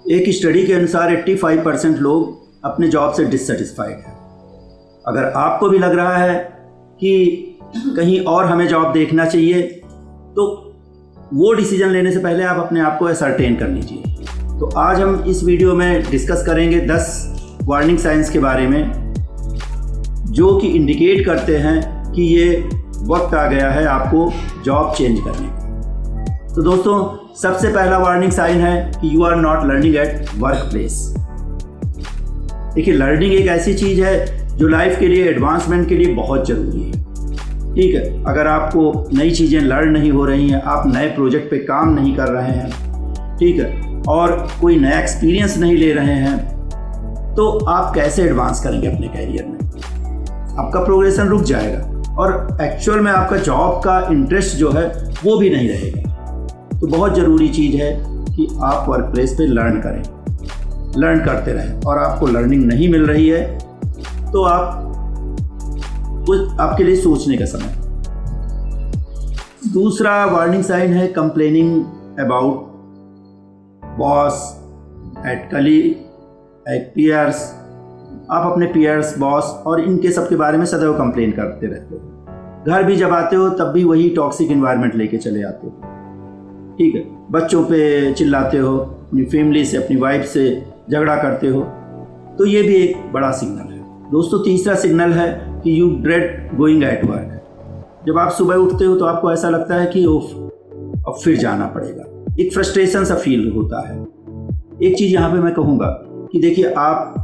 एक स्टडी के अनुसार 85% लोग अपने जॉब से डिससेटिस्फाइड हैं। अगर आपको भी लग रहा है कि कहीं और हमें जॉब देखना चाहिए, तो वो डिसीजन लेने से पहले आप अपने आप को असर्टेन कर लीजिए। तो आज हम इस वीडियो में डिस्कस करेंगे 10 वार्निंग साइंस के बारे में, जो कि इंडिकेट करते हैं कि ये वक्त आ गया है आपको जॉब चेंज करने का। तो दोस्तों, सबसे पहला वार्निंग साइन है कि you are not learning at work place. देखिए, लर्निंग एक ऐसी चीज़ है जो लाइफ के लिए, एडवांसमेंट के लिए बहुत ज़रूरी है। ठीक है, अगर आपको नई चीज़ें लर्न नहीं हो रही हैं, आप नए प्रोजेक्ट पे काम नहीं कर रहे हैं, ठीक है, और कोई नया एक्सपीरियंस नहीं ले रहे हैं, तो आप कैसे एडवांस करेंगे अपने कैरियर में? आपका प्रोग्रेशन रुक जाएगा और एक्चुअल में आपका जॉब का इंटरेस्ट जो है वो भी नहीं रहेगा। तो बहुत ज़रूरी चीज़ है कि आप वर्क प्लेस पे लर्न करें, लर्न करते रहें। और आपको लर्निंग नहीं मिल रही है तो आपके लिए सोचने का समय। दूसरा वार्निंग साइन है complaining about boss, at colleague, at peers. आप अपने पीयर्स, बॉस और इनके सब के बारे में सदैव कंप्लेन करते रहते हो। घर भी जब आते हो तब भी वही टॉक्सिक एनवायरनमेंट लेके चले आते हो। ठीक है, बच्चों पे चिल्लाते हो, अपनी फैमिली से, अपनी वाइफ से झगड़ा करते हो। तो ये भी एक बड़ा सिग्नल है। दोस्तों, तीसरा सिग्नल है कि you dread going at work. जब आप सुबह उठते हो तो आपको ऐसा लगता है कि अब फिर जाना पड़ेगा। एक फ्रस्ट्रेशन सा फील होता है। एक चीज़ यहाँ पे मैं कहूँगा कि देखिए, आप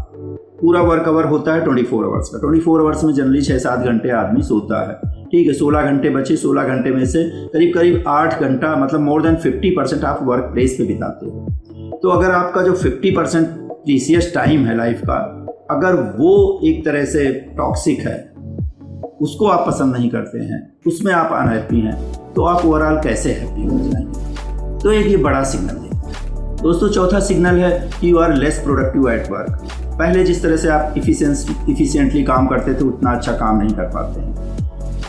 पूरा वर्क आवर होता है 24 आवर्स का। 24 आवर्स में जनरली 6-7 घंटे आदमी सोता है। ठीक है, 16 घंटे बचे। 16 घंटे में से करीब 8 घंटा, मतलब मोर देन 50% आप वर्क प्लेस पे बिताते हो। तो अगर आपका जो 50% प्रीसियस टाइम है लाइफ का, अगर वो एक तरह से टॉक्सिक है, उसको आप पसंद नहीं करते हैं, उसमें आप अनहैप्पी हैं, तो आप ओवरऑल कैसे हैप्पी हो जाएंगे? तो एक ये बड़ा सिग्नल देता है। दोस्तों, चौथा सिग्नल है कि you are less productive at work. पहले जिस तरह से आप इफिशिएंटली काम करते थे, उतना अच्छा काम नहीं कर पाते हैं।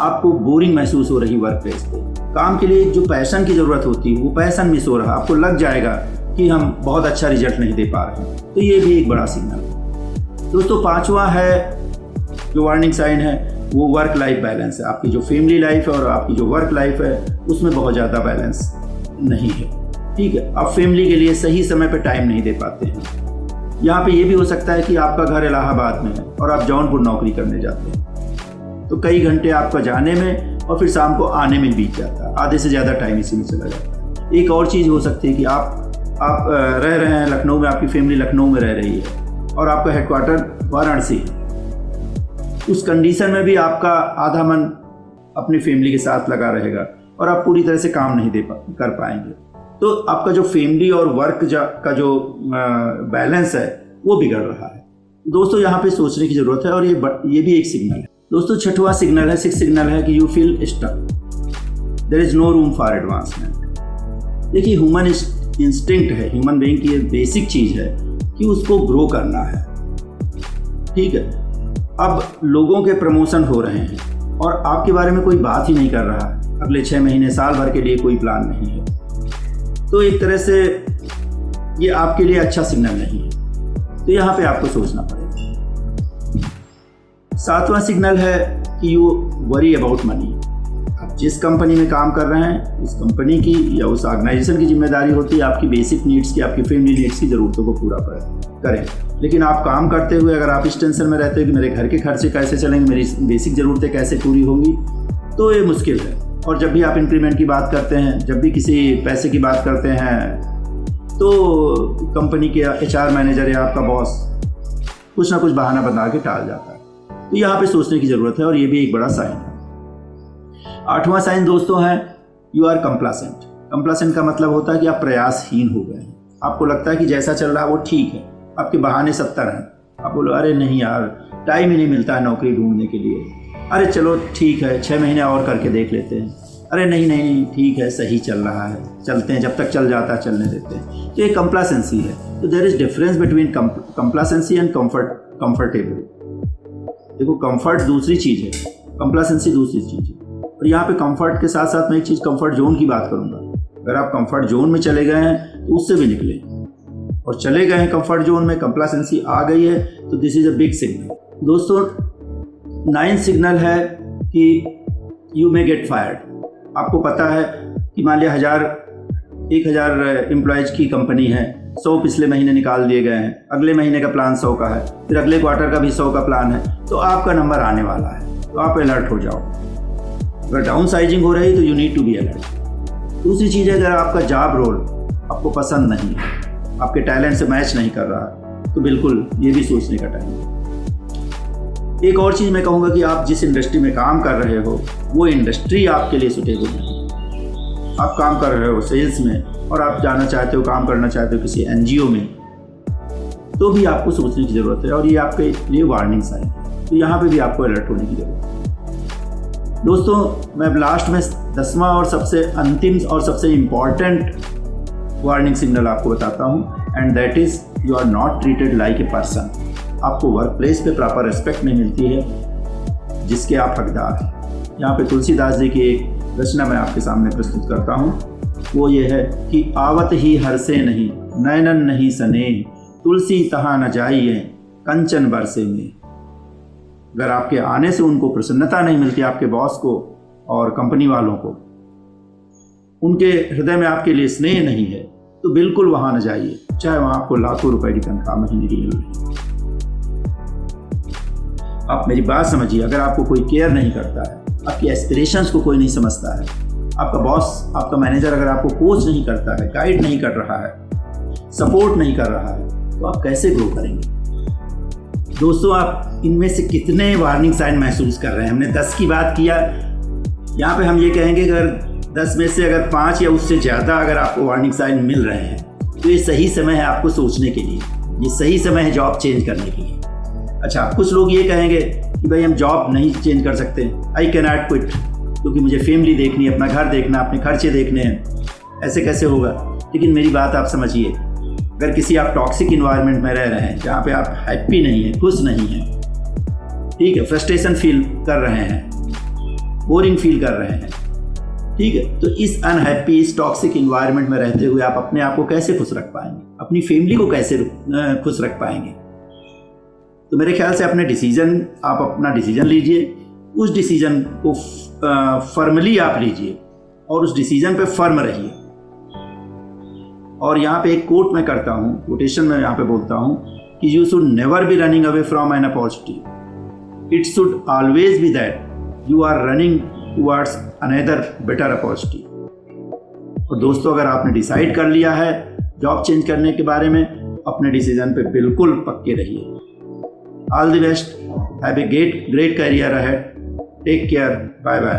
आपको बोरिंग महसूस हो रही वर्क प्लेस पे। काम के लिए जो पैशन की ज़रूरत होती है, वो पैशन मिस हो रहा। आपको लग जाएगा कि हम बहुत अच्छा रिजल्ट नहीं दे पा रहे हैं। तो ये भी एक बड़ा सिग्नल है। दोस्तों, पांचवा है जो वार्निंग साइन है, वो वर्क लाइफ बैलेंस है। आपकी जो फैमिली लाइफ है और आपकी जो वर्क लाइफ है, उसमें बहुत ज़्यादा बैलेंस नहीं है। ठीक है, आप फैमिली के लिए सही समय पर टाइम नहीं दे पाते हैं। यहाँ पे ये भी हो सकता है कि आपका घर इलाहाबाद में है और आप जौनपुर नौकरी करने जाते हैं, तो कई घंटे आपका जाने में और फिर शाम को आने में बीत जाता है। आधे से ज़्यादा टाइम इसी में चला जाता है। एक और चीज़ हो सकती है कि आप रह रहे हैं लखनऊ में, आपकी फैमिली लखनऊ में रह रही है और आपका हेडक्वार्टर वाराणसी है। उस कंडीशन में भी आपका आधा मन अपनी फैमिली के साथ लगा रहेगा और आप पूरी तरह से काम नहीं कर पाएंगे। तो आपका जो फैमिली और वर्क का जो बैलेंस है, वो बिगड़ रहा है। दोस्तों, यहाँ पे सोचने की ज़रूरत है और ये भी एक सिग्नल है। दोस्तों, छठवां सिग्नल है, 6th सिग्नल है कि you feel stuck, there is no room for advancement. देखिए, ह्यूमन इंस्टिंक्ट है, ह्यूमन बीइंग की बेसिक चीज़ है कि उसको ग्रो करना है। ठीक है, अब लोगों के प्रमोशन हो रहे हैं और आपके बारे में कोई बात ही नहीं कर रहा है। अगले 6 महीने, साल भर के लिए कोई प्लान नहीं है। तो एक तरह से ये आपके लिए अच्छा सिग्नल नहीं है। तो यहाँ पे आपको सोचना पड़ेगा। 7वां सिग्नल है कि यू वरी अबाउट मनी। आप जिस कंपनी में काम कर रहे हैं, उस कंपनी की या उस ऑर्गेनाइजेशन की जिम्मेदारी होती है आपकी बेसिक नीड्स की, आपकी फैमिली नीड्स की ज़रूरतों को पूरा करें। लेकिन आप काम करते हुए अगर आप इस टेंशन में रहते हो कि मेरे घर के खर्चे कैसे चलेंगे, मेरी बेसिक ज़रूरतें कैसे पूरी होंगी, तो ये मुश्किल है। और जब भी आप इंक्रीमेंट की बात करते हैं, जब भी किसी पैसे की बात करते हैं, तो कंपनी के HR मैनेजर या आपका बॉस कुछ ना कुछ बहाना बना के टाल जाता है। तो यहाँ पे सोचने की ज़रूरत है और ये भी एक बड़ा साइन है। 8वां साइन दोस्तों है यू आर कंप्लासेंट। कंप्लासेंट का मतलब होता है कि आप प्रयासहीन हो गए हैं। आपको लगता है कि जैसा चल रहा है वो ठीक है, आपके बहाने 70 हैं। आप बोलो, अरे नहीं यार, टाइम ही नहीं मिलता है नौकरी ढूंढने के लिए। अरे चलो ठीक है, 6 महीने और करके देख लेते हैं। अरे नहीं, ठीक है, सही चल रहा है, चलते हैं, जब तक चल जाता है चलने देते हैं। तो ये कंप्लासेंसी है। तो there is difference between complacency and comfortable. देखो, कंफर्ट दूसरी चीज़ है, कंप्लासेंसी दूसरी चीज़ है। और यहाँ पे कंफर्ट के साथ साथ मैं एक चीज़ कंफर्ट जोन की बात करूँगा। अगर आप कंफर्ट जोन में चले गए हैं तो उससे भी निकलें। और चले गए हैं कंफर्ट जोन में, कंप्लासेंसी आ गई है, तो this is a big signal. दोस्तों 9th सिग्नल है कि यू मे गेट फायर्ड। आपको पता है कि मान लिया 1000 एम्प्लॉयज़ की कंपनी है, 100 पिछले महीने निकाल दिए गए हैं, अगले महीने का प्लान 100 का है, फिर अगले क्वार्टर का भी 100 का प्लान है, तो आपका नंबर आने वाला है, तो आप अलर्ट हो जाओ। अगर डाउन साइजिंग हो रही तो you need to be alert. दूसरी चीज़ है, अगर आपका जॉब रोल आपको पसंद नहीं है, आपके टैलेंट से मैच नहीं कर रहा, तो बिल्कुल ये भी सोचने का टाइम है। एक और चीज़ मैं कहूँगा कि आप जिस इंडस्ट्री में काम कर रहे हो वो इंडस्ट्री आपके लिए सुटेबल नहीं। आप काम कर रहे हो सेल्स में और आप जाना चाहते हो, काम करना चाहते हो किसी NGO में, तो भी आपको सोचने की ज़रूरत है, और ये आपके लिए वार्निंग साइन है, तो यहाँ पे भी आपको अलर्ट होने की ज़रूरत है। दोस्तों मैं लास्ट में 10वां और सबसे अंतिम और सबसे इम्पॉर्टेंट वार्निंग सिग्नल आपको बताता हूँ, and that is you are not treated like a person. आपको वर्क प्लेस पे प्रॉपर रिस्पेक्ट नहीं मिलती है जिसके आप हकदार हैं। यहाँ पे तुलसीदास जी की एक रचना मैं आपके सामने प्रस्तुत करता हूँ, वो ये है कि आवत ही हरसे नहीं, नयनन नहीं सने, तुलसी तहाँ न जाइए, कंचन बरसे में। अगर आपके आने से उनको प्रसन्नता नहीं मिलती, आपके बॉस को और कंपनी वालों को, उनके हृदय में आपके लिए स्नेह नहीं है, तो बिल्कुल वहाँ न जाइए, चाहे वहाँ आपको लाखों रुपए की तनख्वाह महीने की मिल रही है। आप मेरी बात समझिए, अगर आपको कोई केयर नहीं करता है, आपकी एस्पिरेशंस को कोई नहीं समझता है, आपका बॉस, आपका मैनेजर अगर आपको कोच नहीं करता है, गाइड नहीं कर रहा है, सपोर्ट नहीं कर रहा है, तो आप कैसे ग्रो करेंगे? दोस्तों आप इनमें से कितने वार्निंग साइन महसूस कर रहे हैं? हमने 10 की बात किया, यहाँ पे हम ये कहेंगे कि अगर 10 में से अगर 5 या उससे ज़्यादा अगर आपको वार्निंग साइन मिल रहे हैं, तो ये सही समय है आपको सोचने के लिए, ये सही समय है जॉब चेंज करने के लिए। अच्छा, कुछ लोग ये कहेंगे कि भाई हम जॉब नहीं चेंज कर सकते, आई कैन नॉट क्विट, क्योंकि मुझे फैमिली देखनी है, अपना घर देखना, अपने खर्चे देखने हैं, ऐसे कैसे होगा? लेकिन मेरी बात आप समझिए, अगर किसी आप टॉक्सिक इन्वायरमेंट में रह रहे हैं जहाँ पे आप हैप्पी नहीं हैं, खुश नहीं हैं, ठीक है, फ्रस्ट्रेशन फील कर रहे हैं, बोरिंग फील कर रहे हैं, ठीक है, तो इस अनहैप्पी, इस टॉक्सिक इन्वायरमेंट में रहते हुए आप अपने आप को कैसे खुश रख पाएंगे? अपनी फैमिली को कैसे खुश रख पाएंगे? तो मेरे ख्याल से आप अपना डिसीजन लीजिए, उस डिसीजन को फर्मली आप लीजिए और उस डिसीजन पे फर्म रहिए। और यहाँ पे एक कोट मैं करता हूँ, कोटेशन में यहाँ पे बोलता हूँ कि you should never be running away from an opportunity, it should always be that you are running towards another better opportunity. और दोस्तों अगर आपने डिसाइड कर लिया है जॉब चेंज करने के बारे में, अपने डिसीजन पे बिल्कुल पक्के रहिए। All the best. Have a great career ahead. Take care. Bye bye.